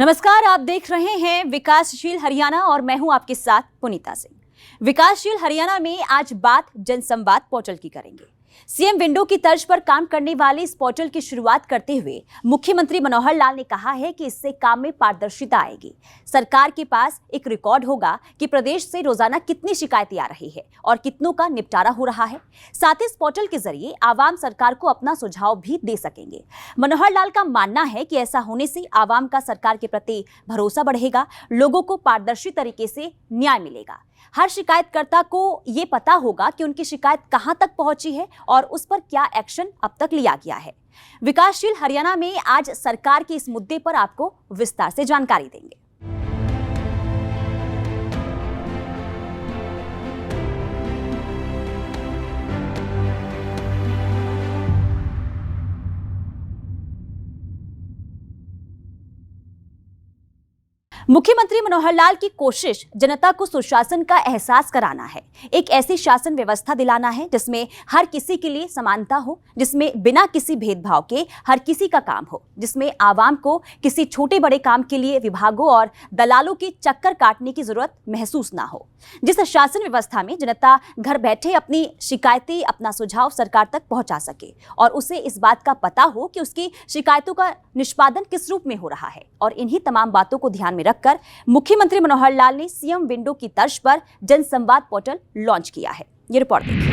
नमस्कार, आप देख रहे हैं विकासशील हरियाणा और मैं हूं आपके साथ पुनीता सिंह। विकासशील हरियाणा में आज बात जनसंवाद पोर्टल की करेंगे। सीएम विंडो की तर्ज पर काम करने वाले इस पोर्टल की शुरुआत करते हुए मुख्यमंत्री मनोहर लाल ने कहा है कि इससे काम में पारदर्शिता आएगी। सरकार के पास एक रिकॉर्ड होगा कि प्रदेश से रोजाना कितनी शिकायतें आ रही है और कितनों का निपटारा हो रहा है। साथ ही इस पोर्टल के जरिए आवाम सरकार को अपना सुझाव भी दे सकेंगे। मनोहर लाल का मानना है कि ऐसा होने से आवाम का सरकार के प्रति भरोसा बढ़ेगा, लोगों को पारदर्शी तरीके से न्याय मिलेगा। हर शिकायतकर्ता को ये पता होगा कि उनकी शिकायत कहां तक पहुंची है और उस पर क्या एक्शन अब तक लिया गया है। विकासशील हरियाणा में आज सरकार के इस मुद्दे पर आपको विस्तार से जानकारी देंगे। मुख्यमंत्री मनोहर लाल की कोशिश जनता को सुशासन का एहसास कराना है। एक ऐसी शासन व्यवस्था दिलाना है जिसमें हर किसी के लिए समानता हो, जिसमें बिना किसी भेदभाव के हर किसी का काम हो, जिसमें आवाम को किसी छोटे बड़े काम के लिए विभागों और दलालों के चक्कर काटने की जरूरत महसूस ना हो। जिस शासन व्यवस्था में जनता घर बैठे अपनी शिकायतें, अपना सुझाव सरकार तक पहुंचा सके और उसे इस बात का पता हो कि उसकी शिकायतों का निष्पादन किस रूप में हो रहा है। और इन्हीं तमाम बातों को ध्यान में रखकर मुख्यमंत्री मनोहर लाल ने सीएम विंडो की तर्ज पर जनसंवाद पोर्टल लॉन्च किया है। ये रिपोर्ट देखिए।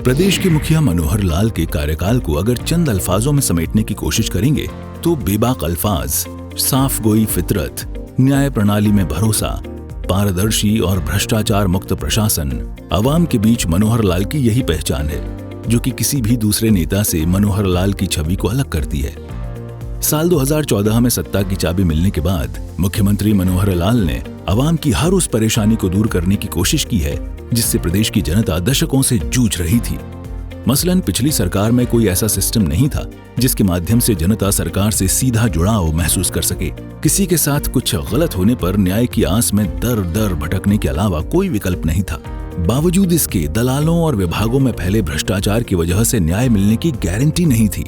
प्रदेश के मुखिया मनोहर लाल के कार्यकाल को अगर चंद अल्फाजों में समेटने की कोशिश करेंगे तो बेबाक अल्फाज, साफ गोई फितरत, न्याय प्रणाली में भरोसा, पारदर्शी और भ्रष्टाचार मुक्त प्रशासन, आवाम के बीच मनोहर लाल की यही पहचान है जो कि किसी भी दूसरे नेता से मनोहर लाल की छवि को अलग करती है। साल 2014 में सत्ता की चाबी मिलने के बाद मुख्यमंत्री मनोहर लाल ने आवाम की हर उस परेशानी को दूर करने की कोशिश की है जिससे प्रदेश की जनता दशकों से जूझ रही थी। मसलन पिछली सरकार में कोई ऐसा सिस्टम नहीं था जिसके माध्यम से जनता सरकार से सीधा जुड़ाव महसूस कर सके। किसी के साथ कुछ गलत होने पर न्याय की आस में दर दर भटकने के अलावा कोई विकल्प नहीं था। बावजूद इसके दलालों और विभागों में फैले भ्रष्टाचार की वजह से न्याय मिलने की गारंटी नहीं थी।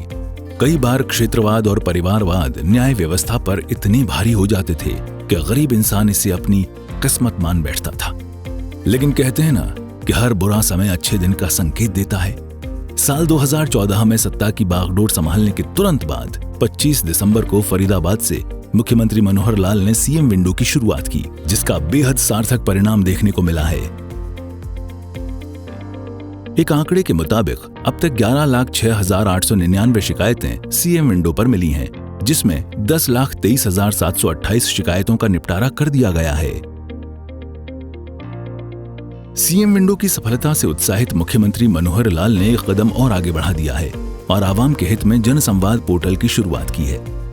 कई बार क्षेत्रवाद और परिवारवाद न्याय व्यवस्था पर इतने भारी हो जाते थे कि गरीब इंसान इसे अपनी किस्मत मान बैठता था। लेकिन कहते हैं ना कि हर बुरा समय अच्छे दिन का संकेत देता है। साल 2014 में सत्ता की बागडोर संभालने के तुरंत बाद 25 दिसंबर को फरीदाबाद से मुख्यमंत्री मनोहर लाल ने सीएम विंडो की शुरुआत की, जिसका बेहद सार्थक परिणाम देखने को मिला है। एक आंकड़े के मुताबिक अब तक 11,06,899 शिकायतें सीएम विंडो पर मिली हैं, जिसमें 10,23,728 शिकायतों का निपटारा कर दिया गया है। सीएम विंडो की सफलता से उत्साहित मुख्यमंत्री मनोहर लाल ने एक कदम और आगे बढ़ा दिया है और आवाम के हित में जनसंवाद पोर्टल की शुरुआत की है।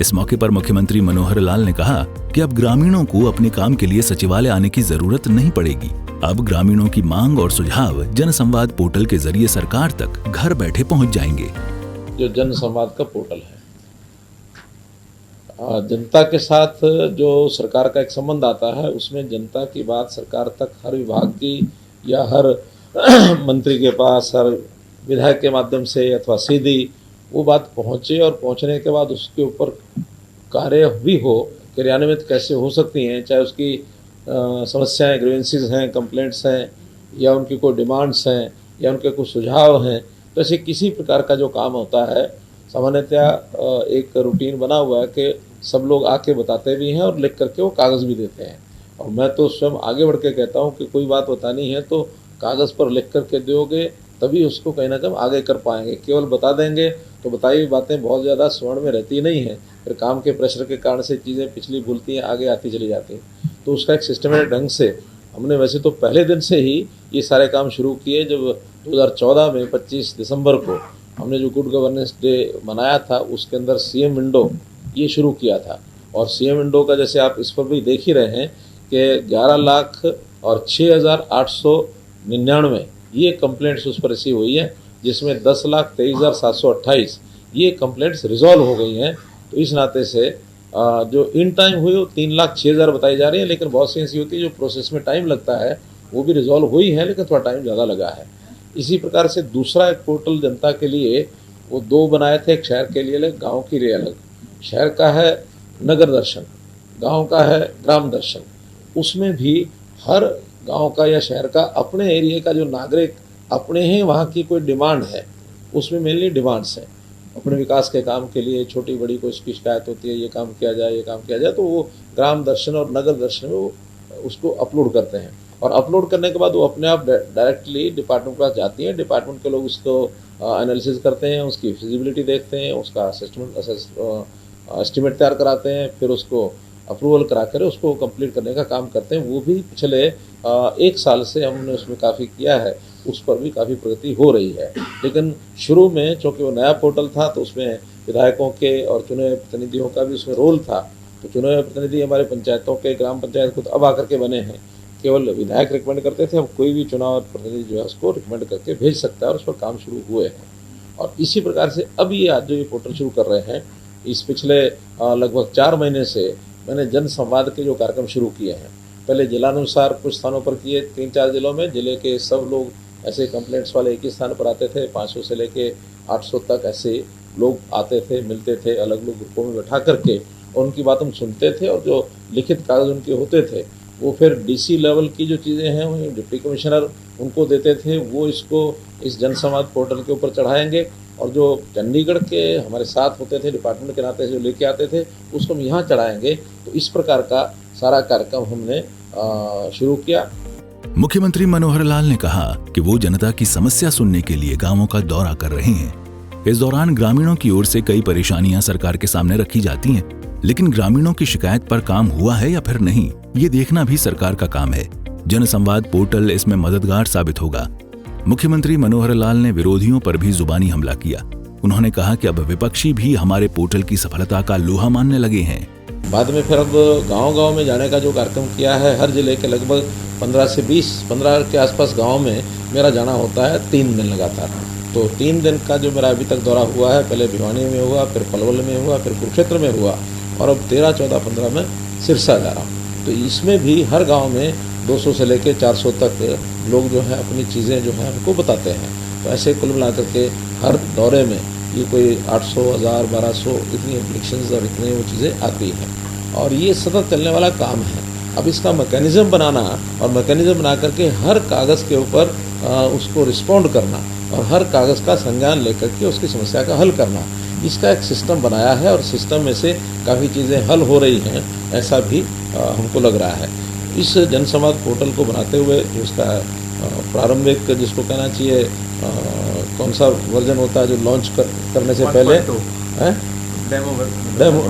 इस मौके पर मुख्यमंत्री मनोहर लाल ने कहा कि अब ग्रामीणों को अपने काम के लिए सचिवालय आने की जरूरत नहीं पड़ेगी। अब ग्रामीणों की मांग और सुझाव जनसंवाद पोर्टल के जरिए सरकार तक घर बैठे पहुंच जाएंगे। जो जनसंवाद का पोर्टल है, जनता के साथ जो सरकार का एक संबंध आता है, उसमें जनता की बात सरकार तक हर विभाग की या हर मंत्री के पास, हर विधायक के माध्यम से अथवा सीधी वो बात पहुँचे और पहुँचने के बाद उसके ऊपर कार्य भी हो, क्रियान्वित कैसे हो सकती हैं, चाहे उसकी समस्याएं, ग्रीवेंसेस हैं, कंप्लेंट्स हैं, या उनकी कोई डिमांड्स हैं, या उनके कुछ सुझाव हैं। तो ऐसे किसी प्रकार का जो काम होता है, सामान्यतया एक रूटीन बना हुआ है कि सब लोग आके बताते भी हैं और लिख करके वो कागज़ भी देते हैं। और मैं तो स्वयं आगे बढ़ के कहता हूँ कि कोई बात बतानी है तो कागज़ पर लिख करके दोगे तभी उसको कहीं ना कहीं आगे कर पाएंगे। केवल बता देंगे तो बताई हुई बातें बहुत ज़्यादा स्वर्ण में रहती नहीं है, फिर काम के प्रेशर के कारण से चीज़ें पिछली भूलती हैं, आगे आती चली जाती हैं। तो उसका एक सिस्टमेटिक ढंग से हमने वैसे तो पहले दिन से ही ये सारे काम शुरू किए। जब 2014 में 25 दिसंबर को हमने जो गुड गवर्नेंस डे मनाया था, उसके अंदर सीएम विंडो ये शुरू किया था। और सीएम विंडो का जैसे आप इस पर भी देख ही रहे हैं कि 11,06,899 ये कंप्लेंट्स उस पर रिसीव हुई है, जिसमें 10,23,728 ये कंप्लेंट्स रिजॉल्व हो गई हैं। तो इस नाते से जो इन टाइम हुई वो 3,06,000 बताई जा रही है, लेकिन बहुत सी ऐसी होती है जो प्रोसेस में टाइम लगता है, वो भी रिजॉल्व हुई है, लेकिन थोड़ा टाइम ज़्यादा लगा है। इसी प्रकार से दूसरा एक पोर्टल जनता के लिए वो 2 बनाए थे, एक शहर के लिए अलग, गाँव के लिए अलग। शहर का है नगर दर्शन, गांव का है ग्राम दर्शन। उसमें भी हर गांव का या शहर का अपने एरिया का जो नागरिक अपने ही वहाँ की कोई डिमांड है, उसमें मेनली डिमांड्स हैं अपने विकास के काम के लिए, छोटी बड़ी कोई उसकी शिकायत होती है, ये काम किया जाए, ये काम किया जाए, तो वो ग्राम दर्शन और नगर दर्शन में वो उसको अपलोड करते हैं। और अपलोड करने के बाद वो अपने आप डायरेक्टली डिपार्टमेंट के पास जाती हैं। डिपार्टमेंट के लोग उसको एनालिसिस करते हैं, उसकी फिजिबिलिटी देखते हैं, उसका एस्टिमेट तैयार कराते हैं, फिर उसको अप्रूवल करा कर उसको कंप्लीट करने का काम करते हैं। वो भी पिछले 1 साल से हमने उसमें काफ़ी किया है, उस पर भी काफ़ी प्रगति हो रही है। लेकिन शुरू में चूँकि वो नया पोर्टल था तो उसमें विधायकों के और चुने हुए प्रतिनिधियों का भी उसमें रोल था। तो चुने हुए प्रतिनिधि हमारे पंचायतों के, ग्राम पंचायत खुद अब आकर के बने हैं। केवल विधायक रिकमेंड करते थे, अब कोई भी चुनाव प्रतिनिधि जो है उसको रिकमेंड करके भेज सकता है और उस पर काम शुरू हुए हैं। और इसी प्रकार से अब ये आज जो ये पोर्टल शुरू कर रहे हैं, इस पिछले लगभग 4 महीने से मैंने जन संवाद के जो कार्यक्रम शुरू किए हैं, पहले जिलानुसार कुछ स्थानों पर किए, 3-4 जिलों में जिले के सब लोग ऐसे कंप्लेंट्स वाले एक ही स्थान पर आते थे। 500 से लेके 800 तक ऐसे लोग आते थे, मिलते थे, अलग अलग ग्रुपों में बैठा करके, और उनकी बात हम सुनते थे। और जो लिखित कागज़ उनके होते थे वो फिर DC लेवल की जो चीज़ें हैं वही डिप्टी कमिश्नर उनको देते थे, वो इसको इस जन संवाद पोर्टल के ऊपर चढ़ाएंगे। और जो चंडीगढ़ के हमारे साथ होते थे डिपार्टमेंट के नाते जो लेके आते थे उसको हम यहाँ चढ़ाएंगे। तो इस प्रकार का सारा कार्यक्रम हमने शुरू किया। मुख्यमंत्री मनोहर लाल ने कहा कि वो जनता की समस्या सुनने के लिए गांवों का दौरा कर रहे हैं। इस दौरान ग्रामीणों की ओर से कई परेशानियां सरकार के सामने रखी जाती हैं, लेकिन ग्रामीणों की शिकायत पर काम हुआ है या फिर नहीं, ये देखना भी सरकार का काम है। जन संवाद पोर्टल इसमें मददगार साबित होगा। मुख्यमंत्री मनोहर लाल ने विरोधियों पर भी जुबानी हमला किया। उन्होंने कहा कि अब विपक्षी भी हमारे पोर्टल की सफलता का लोहा मानने लगे हैं। बाद में फिर अब गांव-गांव में जाने का जो कार्यक्रम किया है, हर जिले के लगभग 15 से 15 के आसपास गांव में मेरा जाना होता है 3 दिन लगातार। तो 3 दिन का जो मेरा अभी तक दौरा हुआ है, पहले भिवानी में हुआ, फिर पलवल में हुआ, फिर कुरुक्षेत्र में हुआ, और अब 13, 14, 15 में सिरसा जा रहा हूँ। तो इसमें भी हर गाँव में 200 से लेकर 400 तक लोग जो हैं अपनी चीज़ें जो हैं हमको बताते हैं। तो ऐसे कुल मिला करके हर दौरे में ये कोई 800, 1000, 1200 इतनी एप्लीकेशंस और इतनी वो चीज़ें आती हैं, और ये सतत चलने वाला काम है। अब इसका मैकेनिज़्म बनाना और मैकेनिज़्म बना करके हर कागज़ के ऊपर उसको रिस्पॉन्ड करना और हर कागज़ का संज्ञान लेकर के उसकी समस्या का हल करना, इसका एक सिस्टम बनाया है। और सिस्टम में से काफ़ी चीज़ें हल हो रही हैं, ऐसा भी हमको लग रहा है। इस जनसंवाद पोर्टल को बनाते हुए उसका प्रारंभिक जिसको कहना चाहिए कौन सा वर्जन होता है जो लॉन्च करने से पहले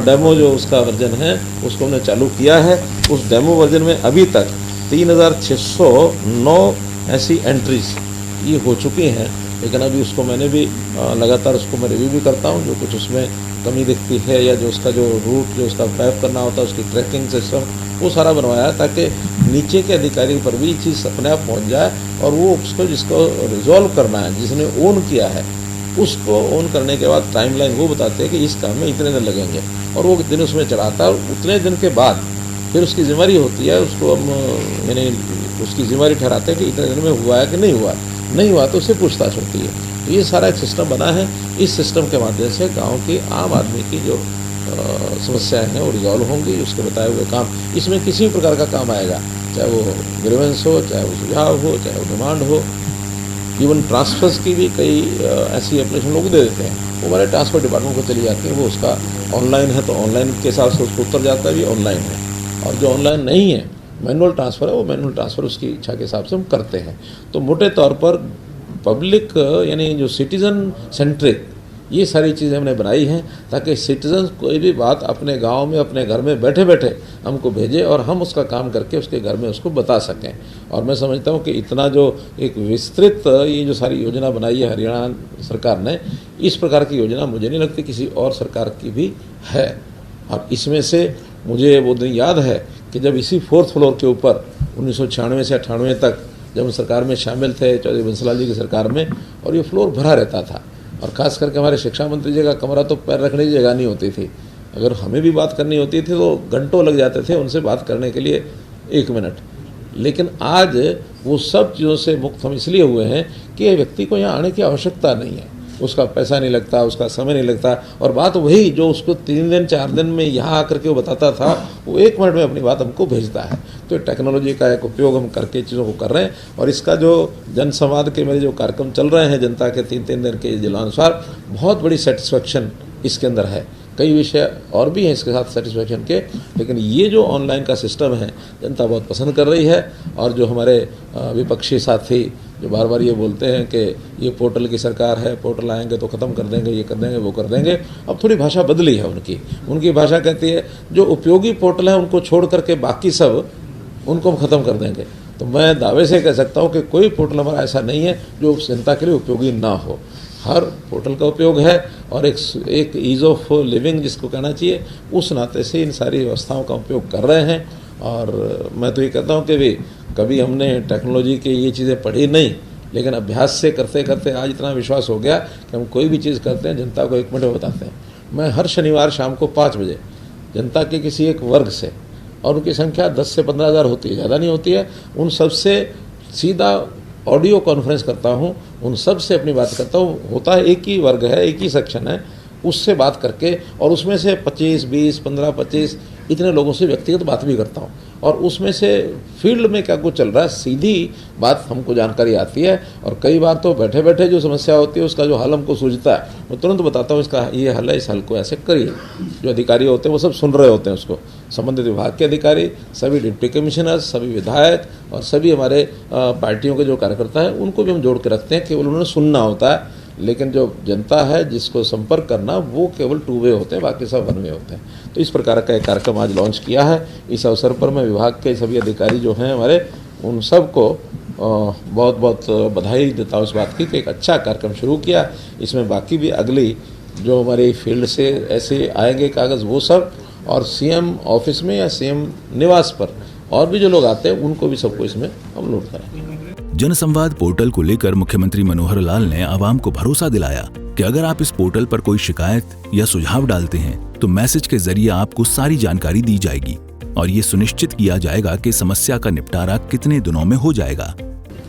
डेमो जो उसका वर्जन है उसको हमने चालू किया है। उस डेमो वर्जन में अभी तक 3609 ऐसी एंट्रीज ये हो चुकी हैं। लेकिन अभी उसको मैंने भी लगातार उसको मैं रिव्यू भी करता हूँ, जो कुछ उसमें कमी दिखती है या जो उसका जो रूट जो उसका मैप करना होता है, उसकी ट्रैकिंग सिस्टम वो सारा बनवाया है, ताकि नीचे के अधिकारी पर भी ये चीज़ अपने आप पहुँच जाए और वो उसको जिसको रिजॉल्व करना है, जिसने ओन किया है, उसको ओन करने के बाद टाइमलाइन वो बताते हैं कि इस काम में इतने दिन लगेंगे, और वो दिन उसमें चढ़ाता है। उतने दिन के बाद फिर उसकी जिम्मेदारी होती है, उसको हम यानी उसकी जिम्मेदारी ठहराते हैं कि इतने दिन में हुआ है कि नहीं हुआ, नहीं हुआ तो उससे पूछताछ होती है। तो ये सारा एक सिस्टम बना है। इस सिस्टम के माध्यम से गांव के आम आदमी की जो समस्याएं हैं वो रिजॉल्व होंगी। उसके बताए हुए काम, इसमें किसी भी प्रकार का काम आएगा, चाहे वो ग्रीवेंस हो, चाहे वो सुझाव हो, चाहे वो डिमांड हो, इवन ट्रांसफर्स की भी कई ऐसी एप्लीकेशन लोग दे देते हैं, वो हमारे ट्रांसफर डिपार्टमेंट को चली जाती है। वो उसका ऑनलाइन है तो ऑनलाइन के हिसाब से उसको उत्तर जाता है, भी ऑनलाइन है। और जो ऑनलाइन नहीं है, मैनुअल ट्रांसफ़र है, वो मैनुअल ट्रांसफ़र उसकी इच्छा के हिसाब से हम करते हैं। तो मोटे तौर पर पब्लिक यानी जो सिटीज़न सेंट्रिक ये सारी चीज़ें हमने बनाई हैं, ताकि सिटीजन कोई भी बात अपने गांव में अपने घर में बैठे बैठे हमको भेजे और हम उसका काम करके उसके घर में उसको बता सकें। और मैं समझता हूँ कि इतना जो एक विस्तृत ये जो सारी योजना बनाई है हरियाणा सरकार ने, इस प्रकार की योजना मुझे नहीं लगती किसी और सरकार की भी है। और इसमें से मुझे वो दिन याद है कि जब इसी 4th फ्लोर के ऊपर 1996 से 98 तक जब हम सरकार में शामिल थे, चौधरी बंसीलाल जी की सरकार में, और ये फ्लोर भरा रहता था। और ख़ास करके हमारे शिक्षा मंत्री जी का कमरा तो पैर रखने की जगह नहीं होती थी। अगर हमें भी बात करनी होती थी तो घंटों लग जाते थे उनसे बात करने के लिए 1 मिनट। लेकिन आज वो सब चीज़ों से मुक्त हम इसलिए हुए हैं कि ये व्यक्ति को यहाँ आने की आवश्यकता नहीं है, उसका पैसा नहीं लगता, उसका समय नहीं लगता, और बात वही जो उसको 3 दिन 4 दिन में यहाँ आकर के वो बताता था, वो 1 मिनट में अपनी बात हमको भेजता है। तो टेक्नोलॉजी का एक उपयोग हम करके चीज़ों को कर रहे हैं, और इसका जो जनसंवाद के मेरे जो कार्यक्रम चल रहे हैं जनता के 3-3 दिन के जिलानुसार, बहुत बड़ी सेटिस्फेक्शन इसके अंदर है। कई विषय और भी हैं इसके साथ सेटिस्फेक्शन के, लेकिन ये जो ऑनलाइन का सिस्टम है जनता बहुत पसंद कर रही है। और जो हमारे विपक्षी साथी जो बार बार ये बोलते हैं कि ये पोर्टल की सरकार है, पोर्टल आएंगे तो ख़त्म कर देंगे, ये कर देंगे, वो कर देंगे, अब थोड़ी भाषा बदली है उनकी भाषा कहती है जो उपयोगी पोर्टल है उनको छोड़ करके बाकी सब उनको हम ख़त्म कर देंगे। तो मैं दावे से कह सकता हूँ कि कोई पोर्टल हमारा ऐसा नहीं है जो जनता के लिए उपयोगी ना हो। हर पोर्टल का उपयोग है, और एक ईज़ ऑफ लिविंग जिसको कहना चाहिए, उस नाते से इन सारी व्यवस्थाओं का उपयोग कर रहे हैं। और मैं तो ये कहता हूँ कि भी कभी हमने टेक्नोलॉजी की ये चीज़ें पढ़ी नहीं, लेकिन अभ्यास से करते करते आज इतना विश्वास हो गया कि हम कोई भी चीज़ करते हैं जनता को 1 मिनट में बताते हैं। मैं हर शनिवार शाम को 5 बजे जनता के किसी एक वर्ग से, और उनकी संख्या 10 से 15 हज़ार होती है, ज़्यादा नहीं होती है, उन सब से सीधा ऑडियो कॉन्फ्रेंस करता हूँ, उन सब से अपनी बात करता हूँ। होता है एक ही वर्ग है, एक ही सेक्शन है, उससे बात करके, और उसमें से 25, 20, 15, 25 इतने लोगों से व्यक्तिगत बात भी करता हूँ, और उसमें से फील्ड में क्या कुछ चल रहा है सीधी बात हमको जानकारी आती है। और कई बार तो बैठे बैठे जो समस्या होती है उसका जो हल हमको सूझता है, मैं तुरंत बताता हूँ इसका ये हल है, इस हल को ऐसे करिए। जो अधिकारी होते हैं वो सब सुन रहे होते हैं उसको, संबंधित विभाग के अधिकारी, सभी डिप्टी कमिश्नर्स, सभी विधायक और सभी हमारे पार्टियों के जो कार्यकर्ता हैं उनको भी हम जोड़ के रखते हैं। केवल उन्होंने सुनना होता है, लेकिन जो जनता है जिसको संपर्क करना वो केवल 2 वे होते हैं, बाकी सब 1 वे होते हैं। तो इस प्रकार का एक कार्यक्रम आज लॉन्च किया है। इस अवसर पर मैं विभाग के सभी अधिकारी जो हैं हमारे, उन सबको बहुत बहुत बधाई देता हूँ इस बात की कि एक अच्छा कार्यक्रम शुरू किया। इसमें बाकी भी अगली जो हमारी फील्ड से ऐसे आएंगे कागज़ वो सब, और सीएम ऑफिस में या सीएम निवास पर और भी जो लोग आते हैं उनको भी सबको इसमें हम लोड करेंगे। जनसंवाद पोर्टल को लेकर मुख्यमंत्री मनोहर लाल ने आवाम को भरोसा दिलाया कि अगर आप इस पोर्टल पर कोई शिकायत या सुझाव डालते हैं तो मैसेज के जरिए आपको सारी जानकारी दी जाएगी, और ये सुनिश्चित किया जाएगा कि समस्या का निपटारा कितने दिनों में हो जाएगा।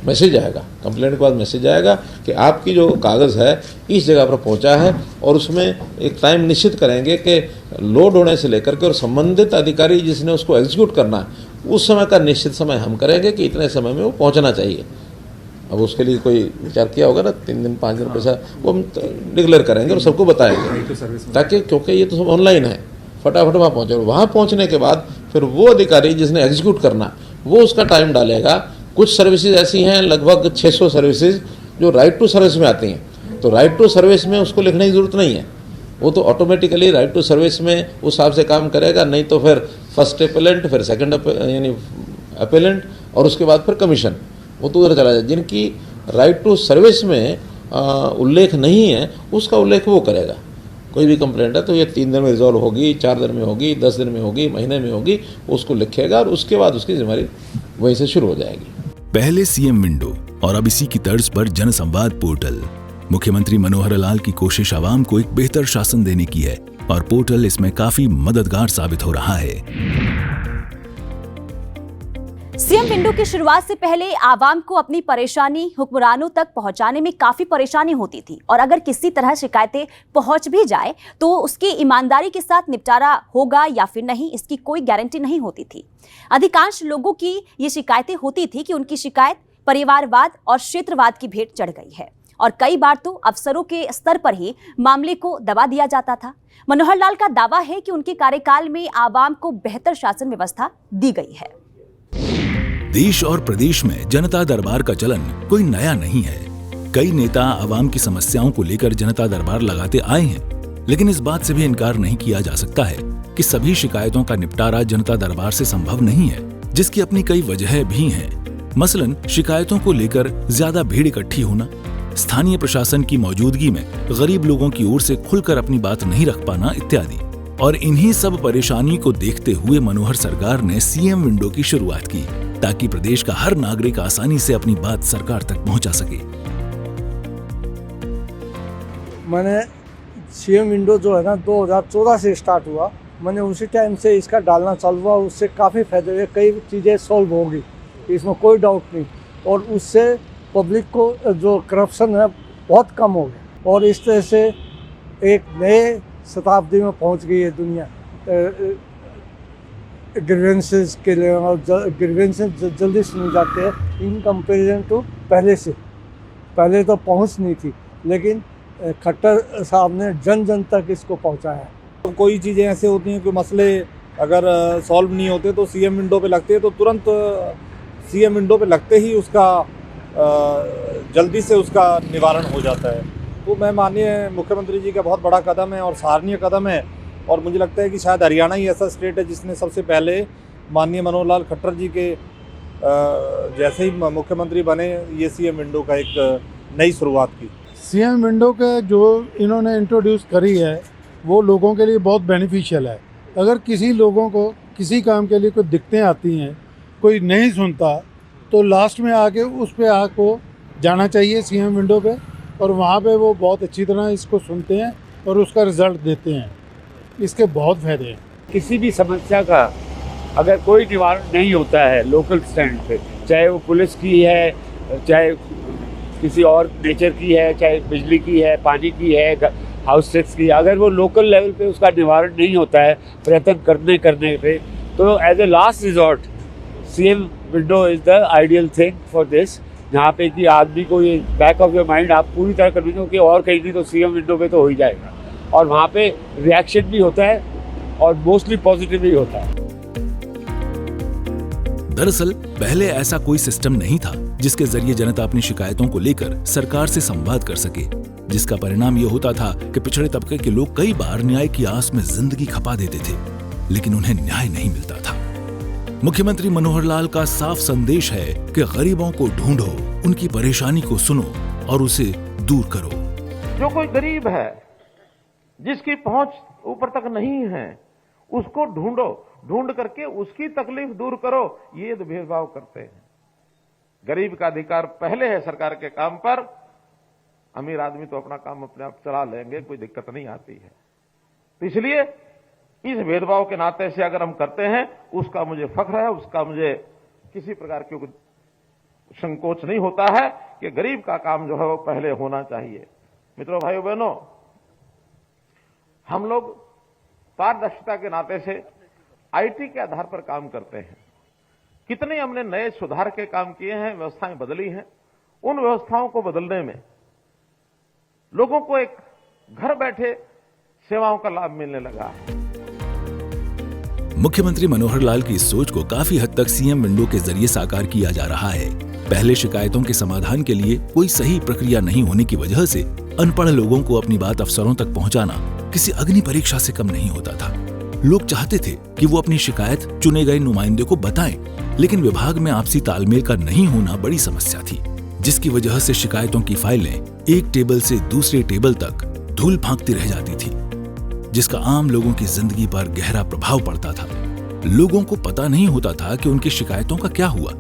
मैसेज आएगा, कंप्लेंट के बाद मैसेज आएगा कि आपकी जो कागज़ है इस जगह पर पहुंचा है, और उसमें एक टाइम निश्चित करेंगे कि लोड होने से लेकर के और संबंधित अधिकारी जिसने उसको एग्जीक्यूट करना है उस समय का निश्चित समय हम करेंगे कि इतने समय में वो पहुंचना चाहिए। अब उसके लिए कोई विचार किया होगा ना, 3 दिन 5 दिन पैसा वो हम डिक्लेयर करेंगे और सबको बताएंगे, ताकि क्योंकि ये तो सब ऑनलाइन है, फटाफट वहाँ पहुँचे। वहाँ पहुँचने के बाद फिर वो अधिकारी जिसने एग्जीक्यूट करना वो उसका टाइम डालेगा। कुछ सर्विसेज ऐसी हैं, लगभग 600 सर्विसेज जो राइट टू सर्विस में आती हैं, तो राइट टू सर्विस में उसको लिखने की ज़रूरत नहीं है, वो तो ऑटोमेटिकली राइट टू सर्विस में उस हिसाब से काम करेगा। नहीं तो फिर फर्स्ट अपेलेंट, फिर सेकंड यानी अपेलेंट, और उसके बाद फिर कमीशन, वो तो उधर चला जाए। जिनकी राइट टू सर्विस में उल्लेख नहीं है उसका उल्लेख वो करेगा। कोई भी कंप्लेंट है तो ये 3 दिन में रिजॉल्व होगी, 4 दिन में होगी, 10 दिन में होगी, महीने में होगी, उसको लिखेगा और उसके बाद उसकी जिम्मेदारी वहीं से शुरू हो जाएगी। पहले सीएम विंडो और अब इसी की तर्ज पर जनसंवाद पोर्टल। मुख्यमंत्री मनोहर लाल की कोशिश आवाम को एक बेहतर शासन देने की है, और पोर्टल इसमें काफी मददगार साबित हो रहा है। सीएम विंडो की शुरुआत से पहले आवाम को अपनी परेशानी हुक्मरानों तक पहुंचाने में काफी परेशानी होती थी, और अगर किसी तरह शिकायतें पहुंच भी जाए तो उसकी ईमानदारी के साथ निपटारा होगा या फिर नहीं, इसकी कोई गारंटी नहीं होती थी। अधिकांश लोगों की ये शिकायतें होती थी कि उनकी शिकायत परिवारवाद और क्षेत्रवाद की भेंट चढ़ गई है, और कई बार तो अफसरों के स्तर पर ही मामले को दबा दिया जाता था। मनोहर लाल का दावा है कि उनके कार्यकाल में आवाम को बेहतर शासन व्यवस्था दी गई है। देश और प्रदेश में जनता दरबार का चलन कोई नया नहीं है। कई नेता आवाम की समस्याओं को लेकर जनता दरबार लगाते आए हैं, लेकिन इस बात से भी इनकार नहीं किया जा सकता है कि सभी शिकायतों का निपटारा जनता दरबार से संभव नहीं है, जिसकी अपनी कई वजहें भी हैं। मसलन शिकायतों को लेकर ज्यादा भीड़ इकट्ठी होना, स्थानीय प्रशासन की मौजूदगी में गरीब लोगों की ओर से खुलकर अपनी बात नहीं रख पाना इत्यादि। और इन्हीं सब परेशानी को देखते हुए मनोहर सरकार ने सीएम विंडो की शुरुआत की, ताकि प्रदेश का हर नागरिक आसानी से अपनी बात सरकार तक पहुंचा सके। मैंने सीएम विंडो जो है ना 2014 से स्टार्ट हुआ, मैंने उसी टाइम से इसका डालना चालू हुआ, उससे काफ़ी फायदे हुए, कई चीज़ें सॉल्व होगी, इसमें कोई डाउट नहीं। और उससे पब्लिक को जो करप्शन है बहुत कम हो गया और इस तरह से एक नए शताब्दी में पहुंच गई है दुनिया। ग्रीवेंसेस के लिए और ग्रीवेंसेस जल्दी सुने जाते हैं इन कंपेरिजन टू पहले से। पहले तो पहुंच नहीं थी, लेकिन खट्टर साहब ने जन जन तक इसको पहुंचाया। तो कोई चीज़ें ऐसे होती हैं कि मसले अगर सॉल्व नहीं होते तो सीएम विंडो पे लगते हैं, तो तुरंत सीएम विंडो पे लगते ही उसका जल्दी से उसका निवारण हो जाता है। तो मैं माननीय मुख्यमंत्री जी का बहुत बड़ा कदम है और सराहनीय कदम है, और मुझे लगता है कि शायद हरियाणा ही ऐसा स्टेट है जिसने सबसे पहले माननीय मनोहर लाल खट्टर जी के जैसे ही मुख्यमंत्री बने ये सीएम विंडो का एक नई शुरुआत की। सीएम विंडो के जो इन्होंने इंट्रोड्यूस करी है वो लोगों के लिए बहुत बेनिफिशियल है। अगर किसी लोगों को किसी काम के लिए कोई दिक्कतें आती हैं, कोई नहीं सुनता, तो लास्ट में आके उस पे आको जाना चाहिए सीएम विंडो पे, और वहाँ पे वो बहुत अच्छी तरह इसको सुनते हैं और उसका रिजल्ट देते हैं। इसके बहुत फायदे हैं। किसी भी समस्या का अगर कोई निवारण नहीं होता है लोकल स्टैंड पे, चाहे वो पुलिस की है, चाहे किसी और नेचर की है, चाहे बिजली की है, पानी की है, हाउस टैक्स की, अगर वो लोकल लेवल पे उसका निवारण नहीं होता है प्रयत्न करने पे, तो as a last resort CM window is the ideal thing for this. जहाँ पे कि आदमी को ये बैक ऑफ योर माइंड आप पूरी तरह कन्विंस हो कि और कहीं नहीं तो सीएम विंडो पे तो हो ही जाएगा, और वहाँ पे रिएक्शन भी होता है और मोस्टली पॉजिटिव ही होता है। दरअसल पहले ऐसा कोई सिस्टम नहीं था जिसके जरिए जनता अपनी शिकायतों को लेकर सरकार से संवाद कर सके, जिसका परिणाम ये होता था कि पिछड़े तबके के लोग कई बार न्याय की आस में जिंदगी खपा देते थे, लेकिन उन्हें न्याय नहीं मिलता था। मुख्यमंत्री मनोहर लाल का साफ संदेश है कि गरीबों को ढूंढो, उनकी परेशानी को सुनो और उसे दूर करो। जो कोई गरीब है, जिसकी पहुंच ऊपर तक नहीं है, उसको ढूंढो, ढूंढ करके उसकी तकलीफ दूर करो। ये तो भेदभाव करते हैं। गरीब का अधिकार पहले है सरकार के काम पर, अमीर आदमी तो अपना काम अपने आप चला लेंगे, कोई दिक्कत नहीं आती है। तो इसलिए इस भेदभाव के नाते से अगर हम करते हैं, उसका मुझे फख्र है, उसका मुझे किसी प्रकार की संकोच नहीं होता है कि गरीब का काम जो है वो पहले होना चाहिए। मित्रों, भाइयों बहनों, हम लोग पारदर्शिता के नाते से आईटी के आधार पर काम करते हैं। कितने हमने नए सुधार के काम किए हैं, व्यवस्थाएं बदली हैं। उन व्यवस्थाओं को बदलने में लोगों को एक घर बैठे सेवाओं का लाभ मिलने लगा है। मुख्यमंत्री मनोहर लाल की इस सोच को काफी हद तक सीएम विंडो के जरिए साकार किया जा रहा है। पहले शिकायतों के समाधान के लिए कोई सही प्रक्रिया नहीं होने की वजह से अनपढ़ लोगों को अपनी बात अफसरों तक पहुंचाना किसी अग्नि परीक्षा से कम नहीं होता था। लोग चाहते थे कि वो अपनी शिकायत चुने गए नुमाइंदे को बताएं, लेकिन विभाग में आपसी तालमेल का नहीं होना बड़ी समस्या थी, जिसकी वजह से शिकायतों की फाइलें एक टेबल से दूसरे टेबल तक धूल फांकती रह जाती थी, जिसका आम लोगों की जिंदगी पर गहरा प्रभाव पड़ता था। लोगों को पता नहीं होता था कि उनकी शिकायतों का क्या हुआ।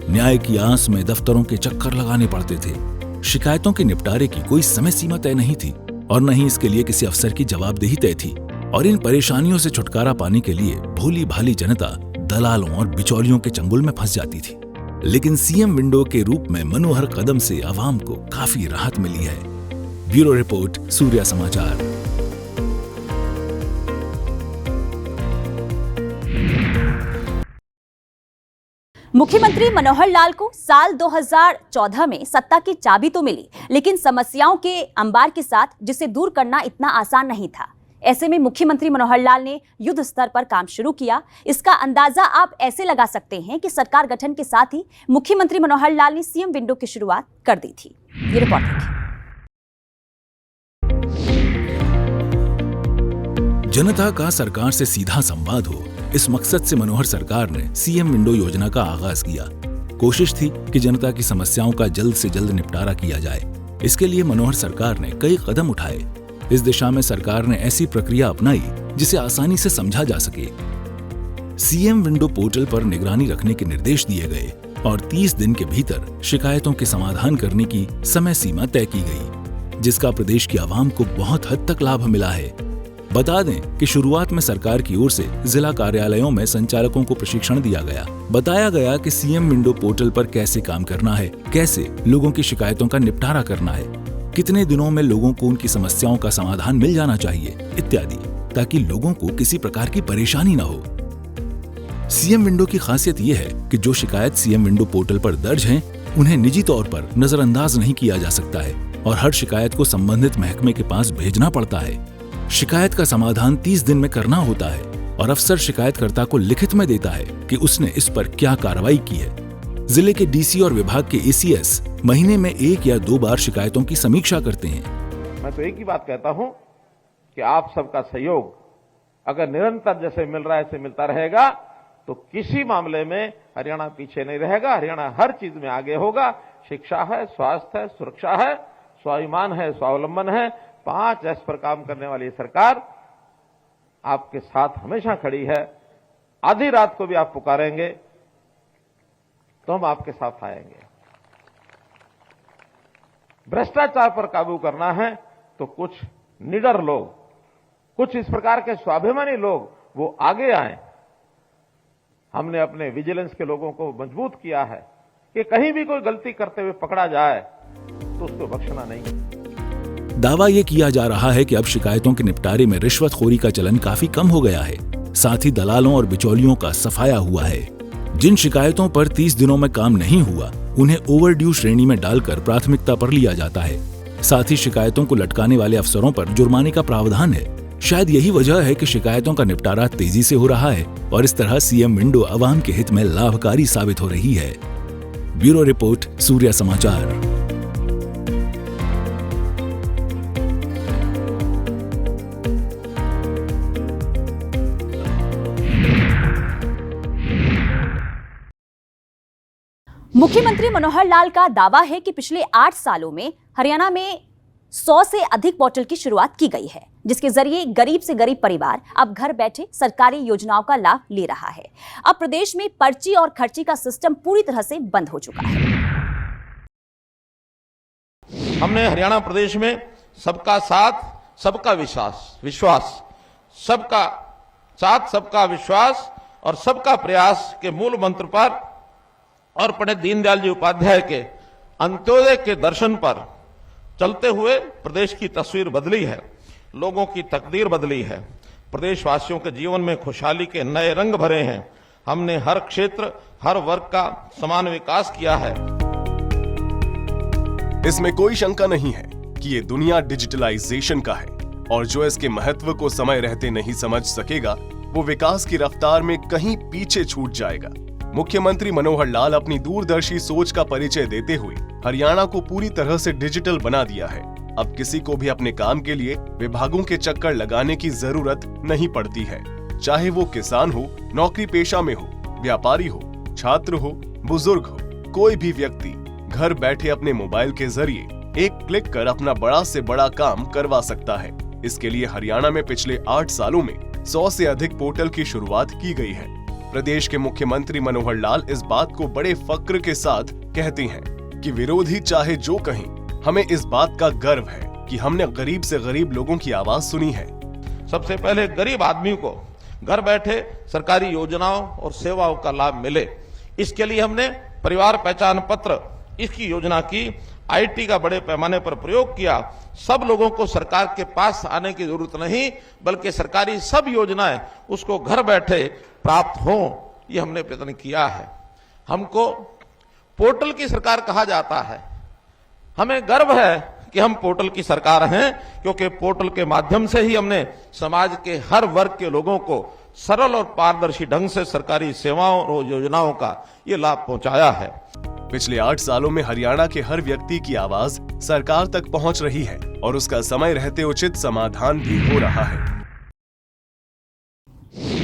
न्याय की आस में दफ्तरों के चक्कर लगाने पड़ते थे। शिकायतों के निपटारे की कोई समय सीमा तय नहीं थी और न ही इसके लिए किसी अफसर की जवाबदेही तय थी, और इन परेशानियों से छुटकारा पाने के लिए भोली भाली जनता दलालों और बिचौलियों के चंगुल में फंस जाती थी। लेकिन सीएम विंडो के रूप में मनोहर कदम से आवाम को काफी राहत मिली है। ब्यूरो रिपोर्ट, सूर्या समाचार। मुख्यमंत्री मनोहर लाल को साल 2014 में सत्ता की चाबी तो मिली, लेकिन समस्याओं के अंबार के साथ जिसे दूर करना इतना आसान नहीं था। ऐसे में मुख्यमंत्री मनोहर लाल ने युद्ध स्तर पर काम शुरू किया। इसका अंदाजा आप ऐसे लगा सकते हैं कि सरकार गठन के साथ ही मुख्यमंत्री मनोहर लाल ने सीएम विंडो की शुरुआत कर दी थी। ये रिपोर्ट देखिए। जनता का सरकार से सीधा संवाद हो, इस मकसद से मनोहर सरकार ने सीएम विंडो योजना का आगाज किया। कोशिश थी कि जनता की समस्याओं का जल्द से जल्द निपटारा किया जाए। इसके लिए मनोहर सरकार ने कई कदम उठाए। इस दिशा में सरकार ने ऐसी प्रक्रिया अपनाई जिसे आसानी से समझा जा सके। सीएम विंडो पोर्टल पर निगरानी रखने के निर्देश दिए गए और 30 दिन के भीतर शिकायतों के समाधान करने की समय सीमा तय की गई, जिसका प्रदेश की आवाम को बहुत हद तक लाभ मिला है। बता दें कि शुरुआत में सरकार की ओर से जिला कार्यालयों में संचालकों को प्रशिक्षण दिया गया। बताया गया कि सीएम विंडो पोर्टल पर कैसे काम करना है, कैसे लोगों की शिकायतों का निपटारा करना है, कितने दिनों में लोगों को उनकी समस्याओं का समाधान मिल जाना चाहिए इत्यादि, ताकि लोगों को किसी प्रकार की परेशानी न हो। सीएम विंडो की खासियत ये है कि जो शिकायत सीएम विंडो पोर्टल पर दर्ज हैं, उन्हें निजी तौर पर नजरअंदाज नहीं किया जा सकता है और हर शिकायत को संबंधित महकमे के पास भेजना पड़ता है। शिकायत का समाधान 30 दिन में करना होता है और अफसर शिकायतकर्ता को लिखित में देता है कि उसने इस पर क्या कार्रवाई की है। जिले के डीसी और विभाग के एसीएस महीने में 1 या 2 बार शिकायतों की समीक्षा करते हैं। मैं तो एक ही बात कहता हूं कि आप सबका सहयोग अगर निरंतर जैसे मिल रहा है ऐसे मिलता रहेगा तो किसी मामले में हरियाणा पीछे नहीं रहेगा। हरियाणा हर चीज में आगे होगा। शिक्षा है, स्वास्थ्य है, सुरक्षा है, स्वाभिमान है, स्वावलंबन है। 5 एस पर काम करने वाली सरकार आपके साथ हमेशा खड़ी है। आधी रात को भी आप पुकारेंगे तो हम आपके साथ आएंगे। भ्रष्टाचार पर काबू करना है तो कुछ निडर लोग, कुछ इस प्रकार के स्वाभिमानी लोग वो आगे आए। हमने अपने विजिलेंस के लोगों को मजबूत किया है कि कहीं भी कोई गलती करते हुए पकड़ा जाए तो उसको बख्शना नहीं। दावा ये किया जा रहा है कि अब शिकायतों के निपटारे में रिश्वतखोरी का चलन काफी कम हो गया है। साथ ही दलालों और बिचौलियों का सफाया हुआ है। जिन शिकायतों पर 30 दिनों में काम नहीं हुआ, उन्हें ओवरड्यू श्रेणी में डालकर प्राथमिकता पर लिया जाता है। साथ ही शिकायतों को लटकाने वाले अफसरों पर जुर्माने का प्रावधान है। शायद यही वजह है कि शिकायतों का निपटारा तेजी से हो रहा है और इस तरह सीएम विंडो आवाम के हित में लाभकारी साबित हो रही है। ब्यूरो रिपोर्ट, सूर्य समाचार। मुख्यमंत्री मनोहर लाल का दावा है कि पिछले 8 सालों में हरियाणा में 100 से अधिक पोर्टल की शुरुआत की गई है, जिसके जरिए गरीब से गरीब परिवार अब घर बैठे सरकारी योजनाओं का लाभ ले रहा है। अब प्रदेश में पर्ची और खर्ची का सिस्टम पूरी तरह से बंद हो चुका है। हमने हरियाणा प्रदेश में सबका साथ, सबका विश्वास, सबका साथ, सबका विश्वास और सबका प्रयास के मूल मंत्र पर और पंडित दीनदयाल जी उपाध्याय के अंत्योदय के दर्शन पर चलते हुए प्रदेश की तस्वीर बदली है, लोगों की तकदीर बदली है, प्रदेशवासियों के जीवन में खुशहाली के नए रंग भरे हैं। हमने हर क्षेत्र, हर वर्ग का समान विकास किया है। इसमें कोई शंका नहीं है कि ये दुनिया डिजिटलाइजेशन का है और जो इसके महत्व को समय रहते नहीं समझ सकेगा, वो विकास की रफ्तार में कहीं पीछे छूट जाएगा। मुख्यमंत्री मनोहर लाल अपनी दूरदर्शी सोच का परिचय देते हुए हरियाणा को पूरी तरह से डिजिटल बना दिया है। अब किसी को भी अपने काम के लिए विभागों के चक्कर लगाने की जरूरत नहीं पड़ती है। चाहे वो किसान हो, नौकरी पेशा में हो, व्यापारी हो, छात्र हो, बुजुर्ग हो, कोई भी व्यक्ति घर बैठे अपने मोबाइल के जरिए एक क्लिक कर अपना बड़ा से बड़ा काम करवा सकता है। इसके लिए हरियाणा में पिछले 8 सालों में 100 से अधिक पोर्टल की शुरुआत की गई है। प्रदेश के मुख्यमंत्री मनोहर लाल इस बात को बड़े फक्र के साथ कहते हैं कि विरोधी चाहे जो कहें, हमें इस बात का गर्व है कि हमने गरीब से गरीब लोगों की आवाज सुनी है। सबसे पहले गरीब आदमी को घर बैठे सरकारी योजनाओं और सेवाओं का लाभ मिले, इसके लिए हमने परिवार पहचान पत्र, इसकी योजना की, आईटी का बड़े पैमाने पर प्रयोग किया। सब लोगों को सरकार के पास आने की जरूरत नहीं, बल्कि सरकारी सब योजनाएं उसको घर बैठे प्राप्त हो, ये हमने प्रयत्न किया है। हमको पोर्टल की सरकार कहा जाता है। हमें गर्व है कि हम पोर्टल की सरकार हैं, क्योंकि पोर्टल के माध्यम से ही हमने समाज के हर वर्ग के लोगों को सरल और पारदर्शी ढंग से सरकारी सेवाओं और योजनाओं का ये लाभ पहुंचाया है। पिछले 8 सालों में हरियाणा के हर व्यक्ति की आवाज सरकार तक पहुंच रही है और उसका समय रहते उचित समाधान भी हो रहा है।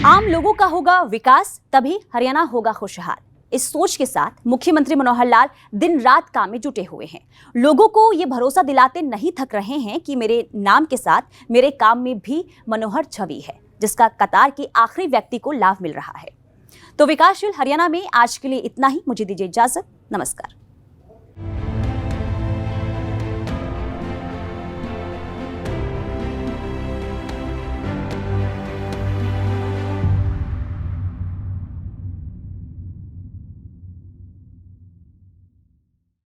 आम लोगों का होगा विकास, तभी हरियाणा होगा खुशहाल। इस सोच के साथ मुख्यमंत्री मनोहर लाल दिन रात काम में जुटे हुए हैं। लोगों को ये भरोसा दिलाते नहीं थक रहे हैं कि मेरे नाम के साथ मेरे काम में भी मनोहर छवि है, जिसका कतार के आखिरी व्यक्ति को लाभ मिल रहा है। तो विकासशील हरियाणा में आज के लिए इतना ही। मुझे दीजिए इजाजत। नमस्कार।